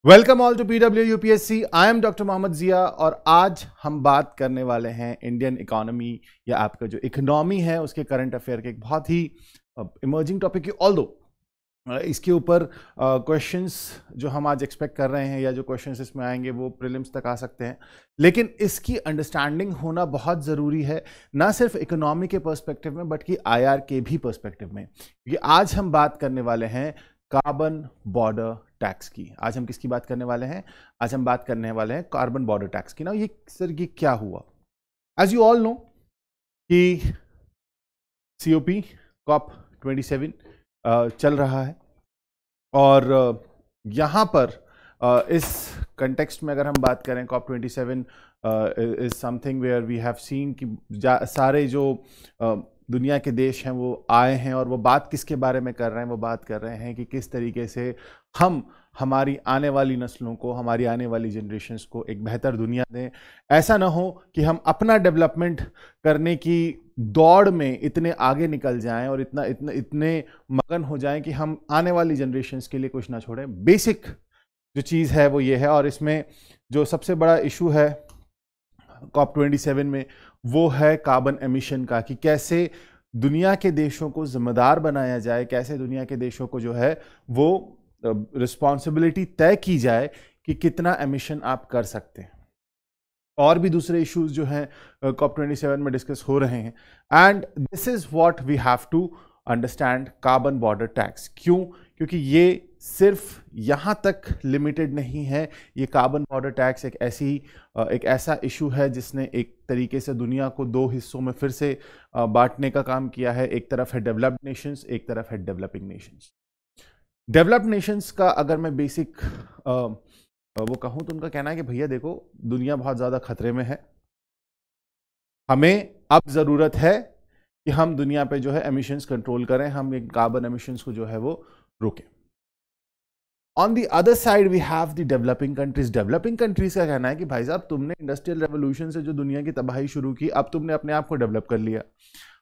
Welcome all to PW UPSC. I am doctor Mohammad Zia और आज हम बात करने वाले हैं इंडियन इकोनॉमी या आपका जो इकोनॉमी है उसके करंट अफेयर के एक बहुत ही इमर्जिंग टॉपिक की। ऑल्दो इसके ऊपर क्वेश्चंस जो हम आज एक्सपेक्ट कर रहे हैं या जो क्वेश्चंस इसमें आएंगे वो प्रीलिम्स तक आ सकते हैं, लेकिन इसकी अंडरस्टैंडिंग होना बहुत ज़रूरी है, ना सिर्फ इकोनॉमी के पर्सपेक्टिव में बल्कि आईआर के भी पर्सपेक्टिव में, क्योंकि आज हम बात करने वाले हैं कार्बन बॉर्डर टैक्स की। आज हम किसकी बात करने वाले हैं? आज हम बात करने वाले हैं कार्बन बॉर्डर टैक्स की। ना ये सर ये क्या हुआ? एज यू ऑल नो कि COP COP 27 चल रहा है और यहाँ पर इस कंटेक्स्ट में अगर हम बात करें COP 27 is something where we have seen कि सारे जो दुनिया के देश हैं वो आए हैं और वो बात किसके बारे में कर रहे हैं? वो बात कर रहे हैं कि किस तरीके से हम हमारी आने वाली नस्लों को, हमारी आने वाली जनरेशन्स को एक बेहतर दुनिया दें। ऐसा ना हो कि हम अपना डेवलपमेंट करने की दौड़ में इतने आगे निकल जाएं और इतने मगन हो जाएं कि हम आने वाली जनरेशन्स के लिए कुछ ना छोड़ें। बेसिक जो चीज़ है वो ये है, और इसमें जो सबसे बड़ा इशू है COP 27 में वो है कार्बन एमिशन का, कि कैसे दुनिया के देशों को जिम्मेदार बनाया जाए, कैसे दुनिया के देशों को जो है वो रिस्पॉन्सिबिलिटी तय की जाए कि कितना एमिशन आप कर सकते हैं। और भी दूसरे इश्यूज जो हैं COP 27 में डिस्कस हो रहे हैं, and this is what we have to understand carbon border tax. क्यों? क्योंकि ये सिर्फ यहाँ तक लिमिटेड नहीं है। ये कार्बन बॉर्डर टैक्स एक ऐसा इशू है जिसने एक तरीके से दुनिया को दो हिस्सों में फिर से बांटने का काम किया है। एक तरफ है डेवलप्ड नेशंस, एक तरफ है डेवलपिंग नेशंस। डेवलप्ड नेशंस का अगर मैं बेसिक वो कहूँ तो उनका कहना है कि भैया देखो, दुनिया बहुत ज़्यादा खतरे में है, हमें अब ज़रूरत है कि हम दुनिया पे जो है एमिशंस कंट्रोल करें, हम एक कार्बन एमिशंस को जो है वो रोकें। On the other side we have the developing countries. Developing countries का कहना है कि भाई साहब, तुमने इंडस्ट्रियल रेवोल्यूशन से जो दुनिया की तबाही शुरू की, अब तुमने अपने आप को डेवलप कर लिया,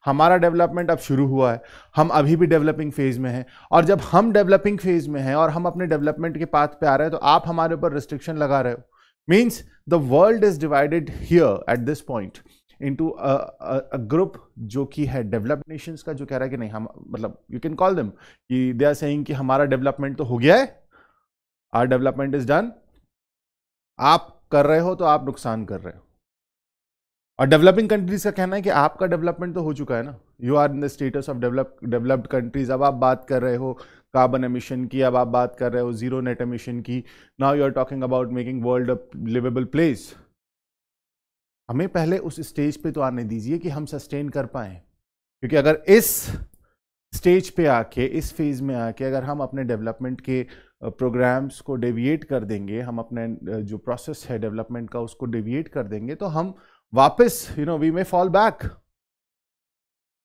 हमारा डेवलपमेंट अब शुरू हुआ है, हम अभी भी डेवलपिंग फेज में हैं, और जब हम डेवलपिंग फेज में हैं और हम अपने डेवलपमेंट के पाथ पे आ रहे हैं तो आप हमारे ऊपर रिस्ट्रिक्शन लगा रहे हो। Means the world is divided here at this point into a group जो कि है डेवलप्ड नेशंस का, जो कह रहा है कि नहीं, हम मतलब यू कैन कॉल देम कि दे आर सेइंग कि हमारा डेवलपमेंट तो हो गया है, आवर डेवलपमेंट इज डन, आप कर रहे हो तो आप नुकसान कर रहे हो। और डेवलपिंग कंट्रीज का कहना है कि आपका डेवलपमेंट तो हो चुका है ना, you are in the status of developed countries. अब आप बात कर रहे हो कार्बन एमिशन की, अब आप बात कर रहे हो जीरो नेट एमिशन की, now you are talking about making world a livable place. हमें पहले उस स्टेज पे तो आने दीजिए कि हम सस्टेन कर पाए, क्योंकि अगर इस स्टेज पे आके, इस फेज में आके अगर हम अपने डेवलपमेंट के प्रोग्राम्स को डेविएट कर देंगे, हम अपने जो प्रोसेस है डेवलपमेंट का उसको डेविएट कर देंगे, तो हम वापस we may fall back,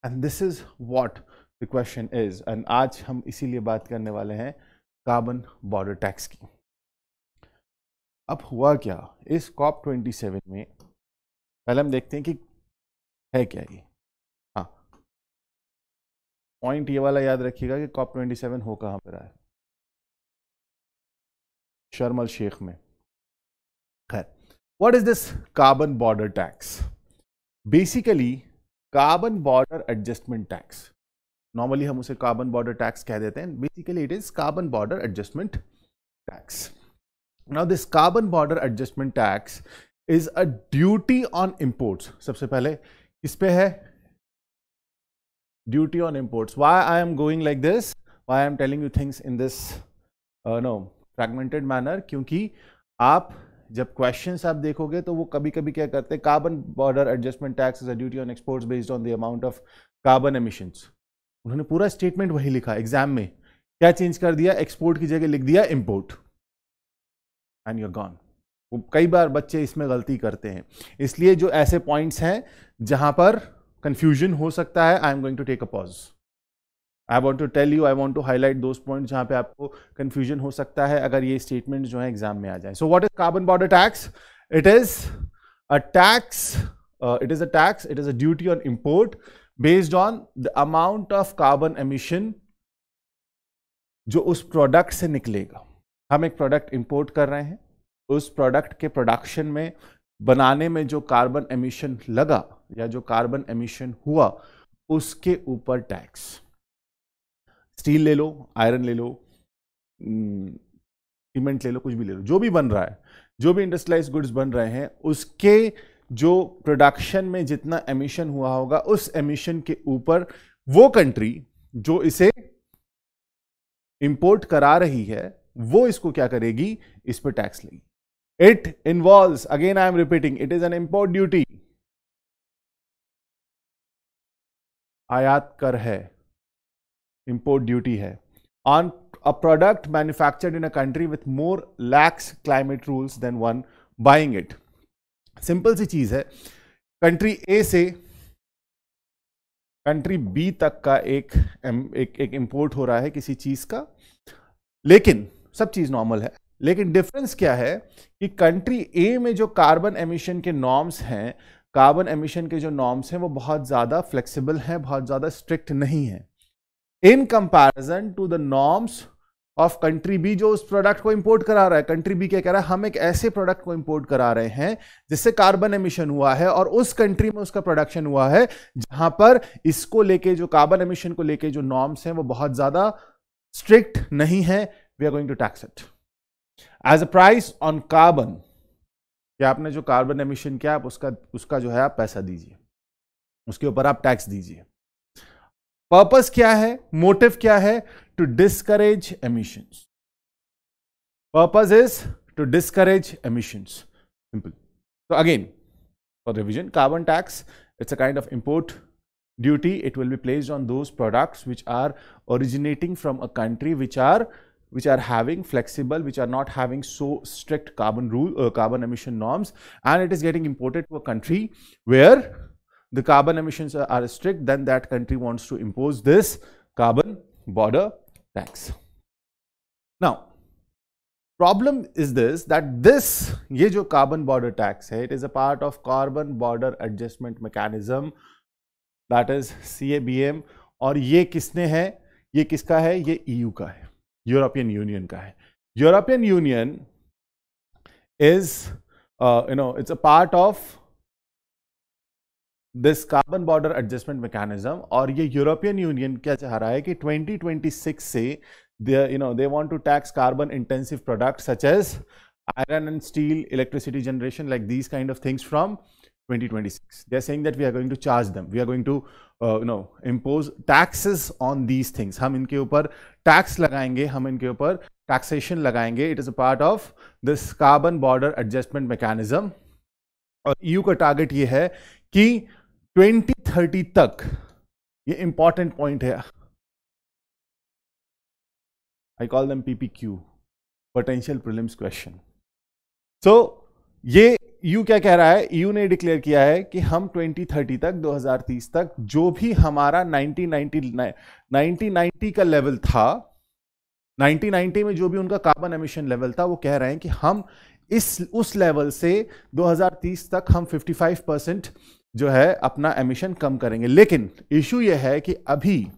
and this is what the question is. एंड आज हम इसीलिए बात करने वाले हैं कार्बन बॉर्डर टैक्स की। अब हुआ क्या इस COP 27 में? पहले हम देखते हैं कि है क्या ये। हाँ, पॉइंट ये वाला याद रखिएगा कि COP 27 हो कहाँ पर रहा है? शर्म अल शेख में। खैर, what is this carbon border tax? Basically carbon border adjustment tax, normally हम उसे कार्बन बॉर्डर टैक्स कह देते हैं, basically it is carbon border adjustment tax. Now this carbon border adjustment tax is a duty on imports. सबसे पहले किस पे है? Duty on imports. Why I am going like this, why I am telling you things in this fragmented manner? क्योंकि आप जब questions आप देखोगे तो वो कभी कभी क्या करते हैं, carbon border adjustment tax is a duty on exports based on the amount of carbon emissions. उन्होंने पूरा स्टेटमेंट वही लिखा, एग्जाम में क्या चेंज कर दिया? एक्सपोर्ट की जगह लिख दिया इंपोर्ट, एंड यूर गॉन। कई बार बच्चे इसमें गलती करते हैं, इसलिए जो ऐसे पॉइंट्स हैं जहां पर कंफ्यूजन हो सकता है, I am going to take a pause. I want to tell you, I want to highlight those point जहां पे आपको कंफ्यूजन हो सकता है अगर ये स्टेटमेंट जो है एग्जाम में आ जाए। So what is carbon border tax? It is a tax, it is a duty on import based on the amount of carbon emission जो उस प्रोडक्ट से निकलेगा। हम एक प्रोडक्ट इंपोर्ट कर रहे हैं, उस प्रोडक्ट के प्रोडक्शन में बनाने में जो कार्बन एमिशन लगा या जो कार्बन एमिशन हुआ उसके ऊपर टैक्स। स्टील ले लो, आयरन ले लो, सीमेंट ले लो, कुछ भी ले लो, जो भी बन रहा है, जो भी इंडस्ट्रियलाइज्ड गुड्स बन रहे हैं, उसके जो प्रोडक्शन में जितना एमिशन हुआ होगा उस एमिशन के ऊपर वो कंट्री जो इसे इंपोर्ट करा रही है वो इसको क्या करेगी, इस पर टैक्स लेगी। It involves, again I am repeating, it is an import duty, आयात कर है, इंपोर्ट ड्यूटी है on a product manufactured in a country with more lax climate rules than one buying it। Simple सी चीज है, country ए से country B तक का एक इंपोर्ट हो रहा है किसी चीज का, लेकिन सब चीज नॉर्मल है, लेकिन डिफरेंस क्या है कि कंट्री ए में जो कार्बन एमिशन के नॉर्म्स हैं, कार्बन एमिशन के जो नॉर्म्स हैं वो बहुत ज्यादा फ्लेक्सिबल हैं, बहुत ज्यादा स्ट्रिक्ट नहीं है in comparison to the norms of country B जो उस प्रोडक्ट को इंपोर्ट करा रहा है। कंट्री बी क्या कह रहा है, हम एक ऐसे प्रोडक्ट को इंपोर्ट करा रहे हैं जिससे कार्बन एमिशन हुआ है और उस कंट्री में उसका प्रोडक्शन हुआ है जहां पर इसको लेके जो कार्बन एमिशन को लेके जो नॉर्म्स हैं वो बहुत ज्यादा स्ट्रिक्ट नहीं है। We are going to tax it as a price on carbon, कि आपने जो कार्बन एमिशन किया आप उसका जो है आप पैसा दीजिए, उसके ऊपर आप टैक्स दीजिए। पर्पस क्या है, मोटिव क्या है, to discourage emissions. Purpose is to discourage emissions, simple. So again, for revision, carbon tax, it's a kind of import duty. It will be placed on those products which are originating from a country which are having flexible, which are not having so strict carbon emission norms, and it is getting imported to a country where the carbon emissions are strict. Then that country wants to impose this carbon border tax. Now, problem is this, that ये जो carbon border tax है, it is a part of carbon border adjustment mechanism, that is CABM, और ये किसने है, ये किसका है, ये EU का है, यूरोपियन यूनियन का है। European union is it's a part of this carbon border adjustment mechanism, और ये यूरोपियन यूनियन क्या चाह रहा है कि 2026 से they want to tax carbon intensive products such as iron and steel, electricity generation, like these kind of things from 2026. They are saying that we are going to charge them, we are going to impose taxes on these things. हम इनके ऊपर tax लगाएंगे, हम इनके ऊपर taxation लगाएंगे। It is a part of this carbon border adjustment mechanism, और EU का टारगेट ये है कि 2030 तक, ये इंपॉर्टेंट पॉइंट है, I call them PPQ, potential prelims question. So ये EU क्या कह रहा है, EU ने डिक्लेयर किया है कि हम 2030 तक, 2030 तक जो भी हमारा 1990 का लेवल था, 1990 में जो भी उनका कार्बन एमिशन लेवल था, वो कह रहे हैं कि हम उस लेवल से 2030 तक हम 55% जो है अपना एमिशन कम करेंगे। लेकिन इशू यह है कि अभी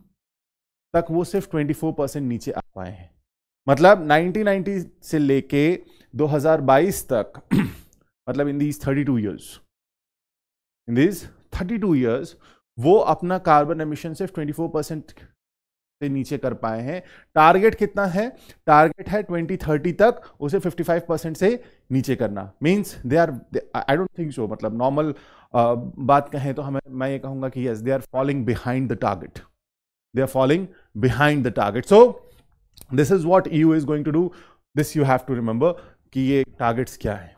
तक वो सिर्फ 24% नीचे आ पाए हैं। मतलब 1990 से लेके 2022 तक मतलब इन दीज 32 इयर्स वो अपना कार्बन एमिशन सिर्फ 24% से नीचे कर पाए हैं। टारगेट कितना है, टारगेट है 2030 तक उसे 55% से नीचे करना। Means they are, I don't think so, मतलब नॉर्मल बात कहें तो मैं ये कहूंगा कि yes, they are falling behind the target, they are falling behind the target. So this is what EU is going to do, this you have to remember कि ये टारगेट्स क्या है।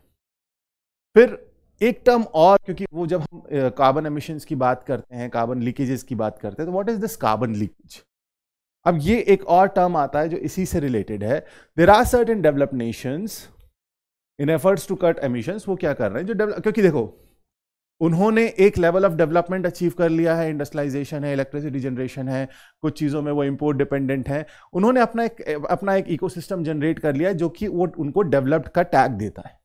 फिर एक टर्म और, क्योंकि वो जब हम कार्बन एमिशंस की बात करते हैं, कार्बन लीकेजेस की बात करते हैं, तो what is this carbon leakage. अब ये एक और टर्म आता है जो इसी से रिलेटेड है। There are certain developed nations in efforts to cut emissions. वो क्या कर रहे हैं, जो क्योंकि देखो उन्होंने एक लेवल ऑफ डेवलपमेंट अचीव कर लिया है, इंडस्ट्रियलाइजेशन है, इलेक्ट्रिसिटी जनरेशन है, कुछ चीज़ों में वो इंपोर्ट डिपेंडेंट है। उन्होंने अपना एक इकोसिस्टम जनरेट कर लिया है जो कि वो उनको डेवलप्ड का टैग देता है।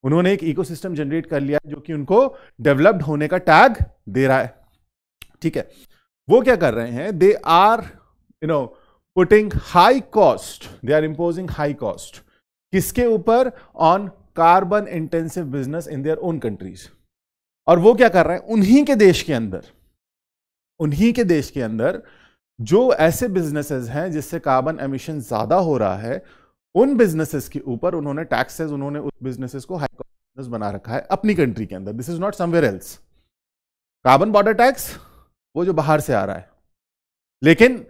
उन्होंने एक इकोसिस्टम जनरेट कर लिया है जो कि उनको डेवलप्ड होने का टैग दे रहा है। ठीक है, वो क्या कर रहे हैं, they are putting high cost, they are imposing high cost किसके ऊपर? On carbon intensive business in their own countries. और वो क्या कर रहे हैं? उन्हीं के देश के अंदर जो ऐसे बिजनेसेस हैं जिससे कार्बन एमिशन ज्यादा हो रहा है, उन बिजनेसेस के ऊपर उन्होंने टैक्सेस, उन्होंने उस बिजनेसेस को हाई कॉस्ट बना रखा है अपनी कंट्री के अंदर। This is not somewhere else. Carbon border tax वो जो बाहर से आ रहा है, लेकिन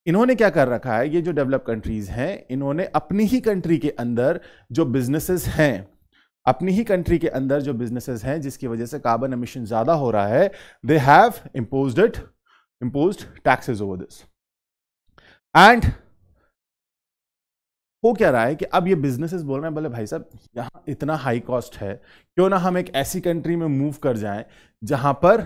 इन्होंने क्या कर रखा है, ये जो डेवलप कंट्रीज हैं, इन्होंने अपनी ही कंट्री के अंदर जो बिजनेसेस हैं, जिसकी वजह से कार्बन एमिशन ज्यादा हो रहा है, they have imposed taxes over this. And हो क्या रहा है कि अब ये बिजनेसेस बोल रहे हैं, बोले भाई साहब यहां इतना हाई कॉस्ट है, क्यों ना हम एक ऐसी कंट्री में मूव कर जाएं जहां पर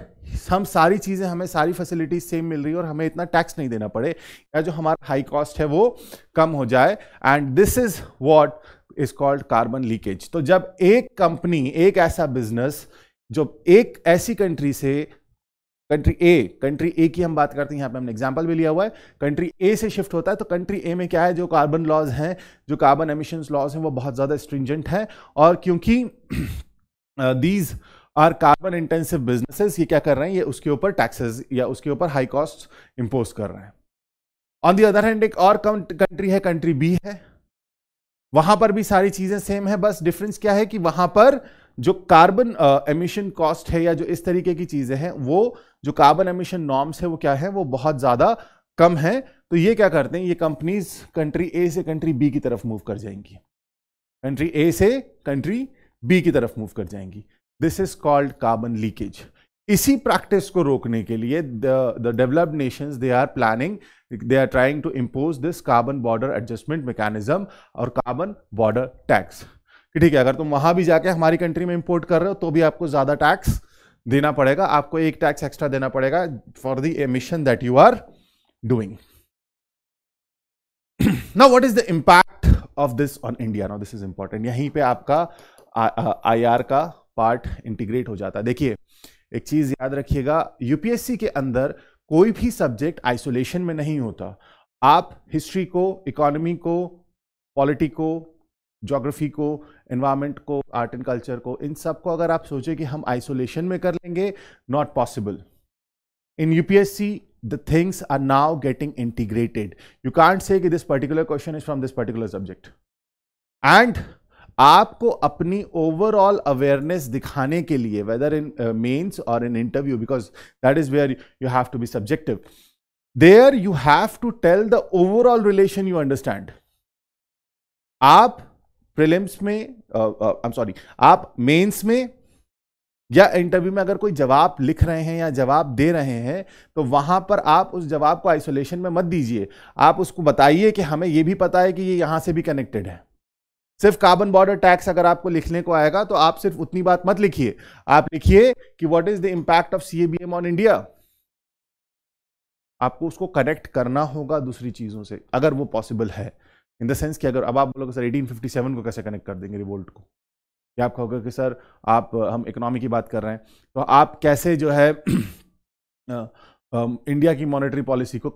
हम सारी चीजें, हमें सारी फैसिलिटीज सेम मिल रही है और हमें इतना टैक्स नहीं देना पड़े, या जो हमारा हाई कॉस्ट है वो कम हो जाए। And this is what is called carbon leakage. तो जब एक कंपनी, एक ऐसा बिजनेस जो एक ऐसी कंट्री से, कंट्री ए की हम बात करते हैं, यहां पे हमने एग्जांपल भी लिया हुआ है, कंट्री ए से शिफ्ट होता है, तो कंट्री ए में क्या है, जो कार्बन लॉज हैं, जो कार्बन एमिशंस लॉज हैं, वो बहुत ज्यादा स्ट्रिंजेंट है। और क्योंकि these are carbon intensive businesses, ये क्या कर रहे हैं, ये उसके ऊपर टैक्सेस या उसके ऊपर हाई कॉस्ट इंपोज कर रहे हैं। ऑन दी अदर हैंड एक और कंट्री है, कंट्री बी है, वहां पर भी सारी चीजें सेम है, बस डिफरेंस क्या है कि वहां पर जो कार्बन एमिशन कॉस्ट है या जो इस तरीके की चीजें हैं, वो जो कार्बन एमिशन नॉर्म्स है वो क्या है, वो बहुत ज्यादा कम है। तो ये क्या करते हैं, ये कंपनीज कंट्री ए से कंट्री बी की तरफ मूव कर जाएंगी, कंट्री ए से कंट्री बी की तरफ मूव कर जाएंगी। This is called carbon leakage. इसी प्रैक्टिस को रोकने के लिए the developed nations, they are planning, they are trying to impose this carbon border adjustment mechanism और कार्बन बॉर्डर टैक्स। ठीक है, अगर तुम वहां भी जाके हमारी कंट्री में इंपोर्ट कर रहे हो तो भी आपको ज्यादा टैक्स देना पड़ेगा, आपको एक टैक्स एक्स्ट्रा देना पड़ेगा for the emission that you are doing. Now what is the impact of this on India? Now this is important. यहीं पे आपका आईआर का पार्ट इंटीग्रेट हो जाता है। देखिए एक चीज याद रखिएगा, यूपीएससी के अंदर कोई भी सब्जेक्ट आइसोलेशन में नहीं होता। आप हिस्ट्री को, इकोनॉमी को, पॉलिटी को, ज्योग्राफी को, एनवायरमेंट को, आर्ट एंड कल्चर को, इन सब को अगर आप सोचे कि हम आइसोलेशन में कर लेंगे, not possible. In UPSC the things are now getting integrated. You can't say that this particular question is from this particular subject. And आपको अपनी ओवरऑल अवेयरनेस दिखाने के लिए, वेदर इन मेंस और in interview, because that is where you have to be subjective, there you have to tell the overall relation you understand. आप prelims में, आप mains में या इंटरव्यू में अगर कोई जवाब लिख रहे हैं या जवाब दे रहे हैं, तो वहां पर आप उस जवाब को आइसोलेशन में मत दीजिए। आप उसको बताइए कि हमें यह भी पता है कि ये यहां से भी कनेक्टेड है। सिर्फ कार्बन बॉर्डर टैक्स अगर आपको लिखने को आएगा तो आप सिर्फ उतनी बात मत लिखिए, आप लिखिए कि what is the impact of CBAM on India. आपको उसको कनेक्ट करना होगा दूसरी चीजों से, अगर वो पॉसिबल है। इन द सेंस कि अगर अब आप बोलोगे सर 1857 को कैसे कनेक्ट कर देंगे रिवोल्ट को, या आप कहोगे कि सर हम इकोनॉमी की बात कर रहे हैं, तो आप कैसे जो है इंडिया की मॉनेटरी पॉलिसी को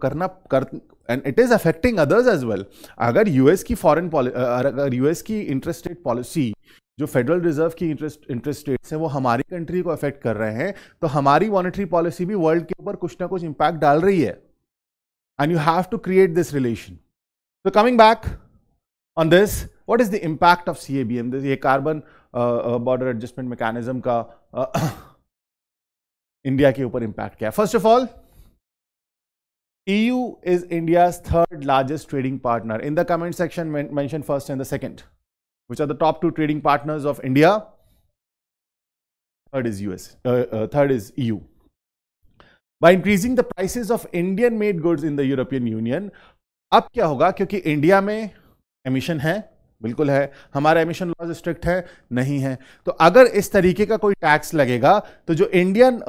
and it is affecting others as well. अगर यूएस की अगर यूएस की इंटरेस्ट रेट पॉलिसी, जो फेडरल रिजर्व की इंटरेस्ट रेट्स हैं, वो हमारी कंट्री को अफेक्ट कर रहे हैं, तो हमारी मॉनेटरी पॉलिसी भी वर्ल्ड के ऊपर कुछ ना कुछ इंपैक्ट डाल रही है। And you have to create this relation. So coming back on this, what is the impact of CABM? ये कार्बन बॉर्डर एडजस्टमेंट मैकेनिज्म का इंडिया के ऊपर इंपैक्ट क्या है? First of all, EU is India's third largest trading partner. In the comment section, mention first and the second. Which are the top two trading partners of India? Third is third is EU. By increasing the prices of Indian-made goods in the European Union, अब क्या होगा? क्योंकि India में emission है, बिल्कुल है, हमारा emission laws strict है नहीं है, तो अगर इस तरीके का कोई टैक्स लगेगा तो जो इंडियन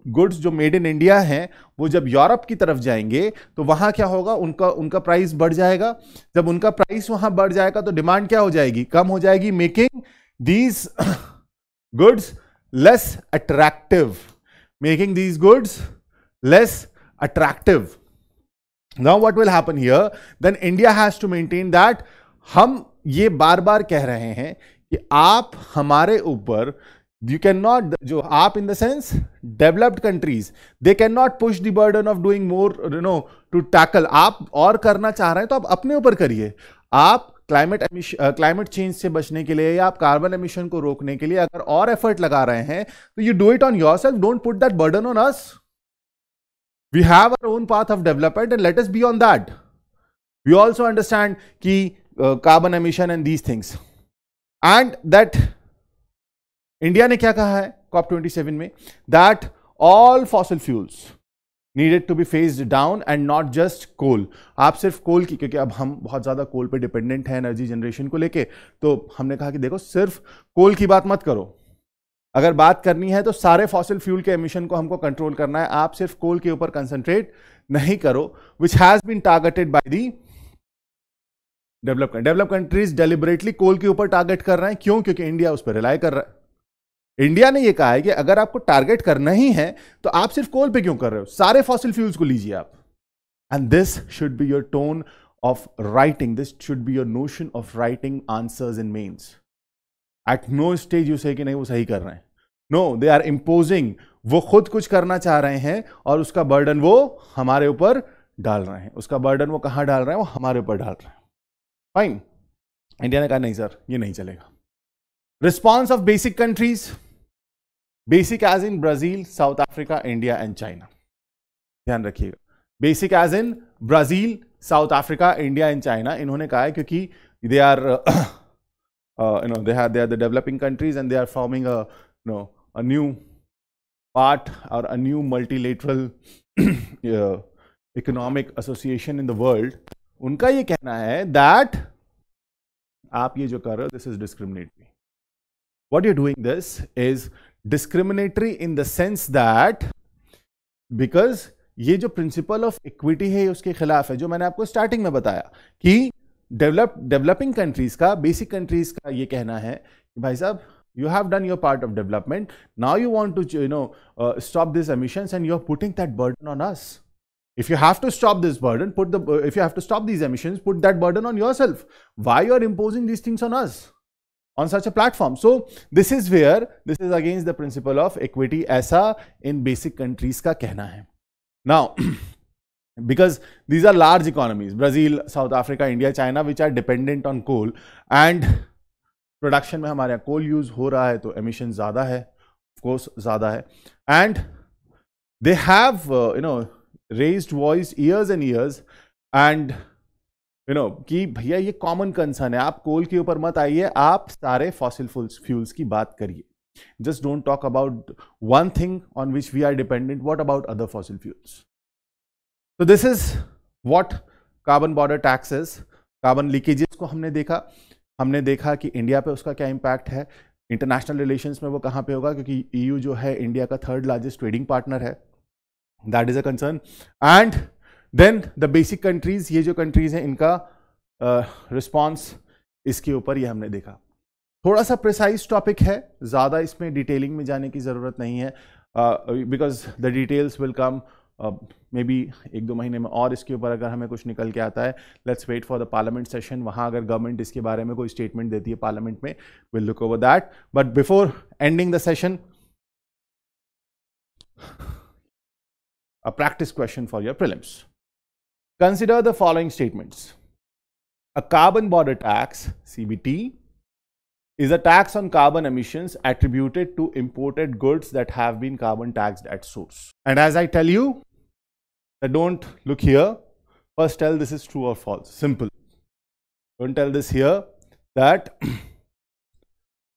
गुड्स जो मेड इन इंडिया हैं, वो जब यूरोप की तरफ जाएंगे तो वहां क्या होगा, उनका प्राइस बढ़ जाएगा। जब उनका प्राइस वहां बढ़ जाएगा तो डिमांड क्या हो जाएगी? कम हो जाएगी, making these goods less attractive, making these goods less attractive. Now what will happen here? Then India has to maintain that हम ये बार बार कह रहे हैं कि आप हमारे ऊपर, यू कैन नॉट, जो आप in the sense developed countries, they can not push the burden of doing more, to tackle. आप और करना चाह रहे हैं तो आप अपने ऊपर करिए। आप क्लाइमेट चेंज से बचने के लिए या आप कार्बन एमिशन को रोकने के लिए अगर और एफर्ट लगा रहे हैं तो you do it on yourself, don't put that burden on us. We have our own path of development and let us be on that. We also understand कि carbon emission and these things, and that India ने क्या कहा है COP27 में, that all fossil fuels needed to be phased down and not just coal. आप सिर्फ कोल की, क्योंकि अब हम बहुत ज्यादा कोल पे डिपेंडेंट है एनर्जी जनरेशन को लेके, तो हमने कहा कि देखो सिर्फ कोल की बात मत करो, अगर बात करनी है तो सारे फॉसिल फ्यूल के एमिशन को हमको कंट्रोल करना है, आप सिर्फ कोल के ऊपर कंसंट्रेट नहीं करो, which has been targeted by the develop countries. Deliberately coal के ऊपर टारगेट कर रहे हैं, क्यों? क्योंकि इंडिया उस पर रिलाई कर रहा है। इंडिया ने यह कहा है कि अगर आपको टारगेट करना ही है तो आप सिर्फ कोल पे क्यों कर रहे हो, सारे फॉसिल फ्यूल्स को लीजिए आप। And this should be your tone of writing, this should be your notion of writing answers in mains. At no stage you say कि नहीं वो सही कर रहे हैं, नो, दे आर इम्पोजिंग, वो खुद कुछ करना चाह रहे हैं और उसका बर्डन वो हमारे ऊपर डाल रहे हैं। उसका बर्डन वो कहां डाल रहे हैं? वो हमारे ऊपर डाल रहे हैं। फाइन, इंडिया ने कहा नहीं सर ये नहीं चलेगा। Response of BASIC countries, BASIC as in Brazil, South Africa, India and China. ध्यान रखिएगा, BASIC as in Brazil, South Africa, India and China. इन्होंने कहा है क्योंकि they are they are the developing countries and they are forming a new part or a new multilateral economic association in the world. उनका ये कहना है that आप ये जो कर रहे हो, this is discriminatory. What you're doing this is discriminatory in the sense that because ये जो प्रिंसिपल ऑफ इक्विटी है उसके खिलाफ है, जो मैंने आपको स्टार्टिंग में बताया कि डेवलपिंग कंट्रीज का, बेसिक कंट्रीज का ये कहना है कि भाई साहब you have done your part of development, now you want to stop these emissions and you're putting that burden on us. If you have to stop this burden, if you have to stop these emissions, put that burden on yourself. Why you are imposing these things on us on such a platform? So this is where this is against the principle of equity, ऐसा in basic countries का कहना है. Now because these are large economies, Brazil, South Africa, India, China, which are dependent on coal, and production में हमारे यहाँ कोल use हो रहा है तो एमिशन ज्यादा है, ऑफ कोर्स ज्यादा है, and they have raised voice years and years, and कि भैया ये कॉमन कंसर्न है, आप कोल के ऊपर मत आइए, आप सारे फॉसिल फ्यूल्स की बात करिए, just don't talk about one thing on which we are dependent, what about other fossil fuels. So this is what carbon border tax is. Carbon leakages को हमने देखा कि इंडिया पे उसका क्या इंपैक्ट है, इंटरनेशनल रिलेशंस में वो कहाँ पे होगा, क्योंकि ईयू जो है इंडिया का थर्ड लार्जेस्ट ट्रेडिंग पार्टनर है, that is a concern. And then the BASIC countries, ये जो कंट्रीज हैं इनका रिस्पॉन्स इसके ऊपर ये हमने देखा. थोड़ा सा प्रिसाइज टॉपिक है, ज़्यादा इसमें डिटेलिंग में जाने की ज़रूरत नहीं है, because the details will come may be 1-2 महीने में, और इसके ऊपर अगर हमें कुछ निकल के आता है, let's wait for the parliament session. वहाँ अगर गवर्नमेंट इसके बारे में कोई स्टेटमेंट देती है पार्लियामेंट में, will look over that. But before ending the session, a practice question for your prelims. Consider the following statements. A carbon border tax, CBT, is a tax on carbon emissions attributed to imported goods that have been carbon taxed at source. And as I tell you, that don't look here. First tell this is true or false. Simple. Don't tell this here that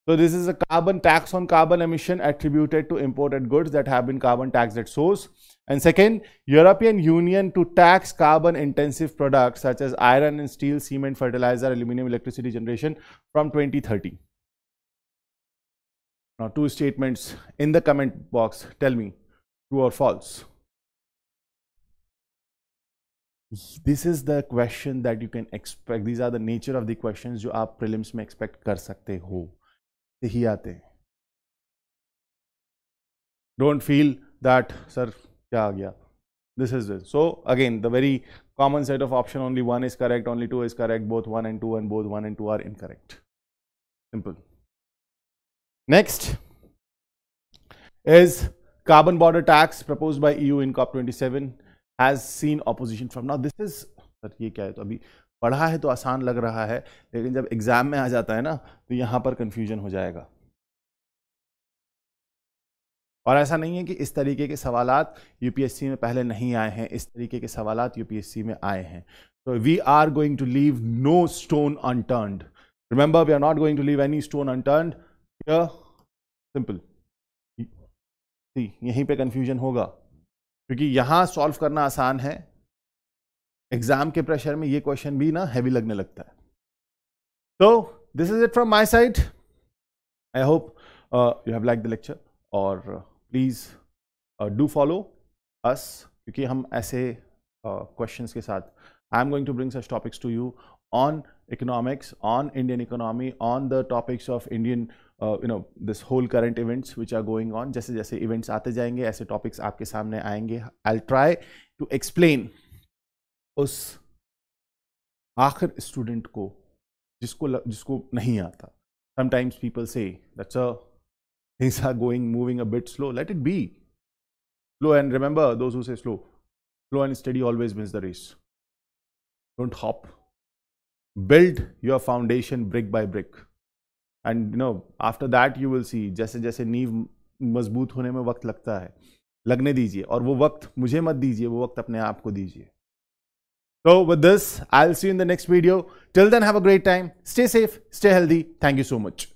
so this is a carbon tax on carbon emission attributed to imported goods that have been carbon taxed at source. And second, European Union to tax carbon intensive products such as iron and steel, cement, fertilizer, aluminum, electricity generation from 2030. Now 2 statements in the comment box. Tell me true or false. This is the question that you can expect. These are the nature of the questions जो आप prelims में expect कर सकते हो. ही आते हैं. Don't feel that sir क्या आ गया, This is it. So again, the very common set of option, only one is correct, only two is correct, both 1 and 2, and both 1 and 2 are incorrect. Simple. Next is carbon border tax proposed by EU in COP27 has seen opposition from. Now this is, sir ये क्या है, तो अभी पढ़ा है तो आसान लग रहा है, लेकिन जब एग्जाम में आ जाता है ना तो यहां पर कंफ्यूजन हो जाएगा। और ऐसा नहीं है कि इस तरीके के सवालात यूपीएससी में पहले नहीं आए हैं, इस तरीके के सवालात यूपीएससी में आए हैं। तो we are going to leave no stone unturned. Remember, we are not going to leave any stone unturned. Simple, यहीं पे कंफ्यूजन होगा, क्योंकि यहां सॉल्व करना आसान है, एग्जाम के प्रेशर में ये क्वेश्चन भी ना हैवी लगने लगता है। तो this is it from my side. I hope you have like the lecture, और प्लीज़ डू फॉलो अस, क्योंकि हम ऐसे क्वेश्चंस के साथ I am going to bring such topics to you on economics, on Indian economy, on the topics of Indian this whole current events which are going on. जैसे जैसे events आते जाएंगे ऐसे टॉपिक्स आपके सामने आएंगे। I will try to explain उस आखिर स्टूडेंट को जिसको नहीं आता। Sometimes people say that's things are moving a bit slow. Let it be slow, and remember, those who say slow and steady always wins the race. Don't hop. Build your foundation brick by brick, and after that you will see जैसे जैसे नींव मजबूत होने में वक्त लगता है, लगने दीजिए, और वो वक्त मुझे मत दीजिए, वो वक्त अपने आप को दीजिए। So with this, I'll see you in the next video. Till then, have a great time. Stay safe, stay healthy. Thank you so much.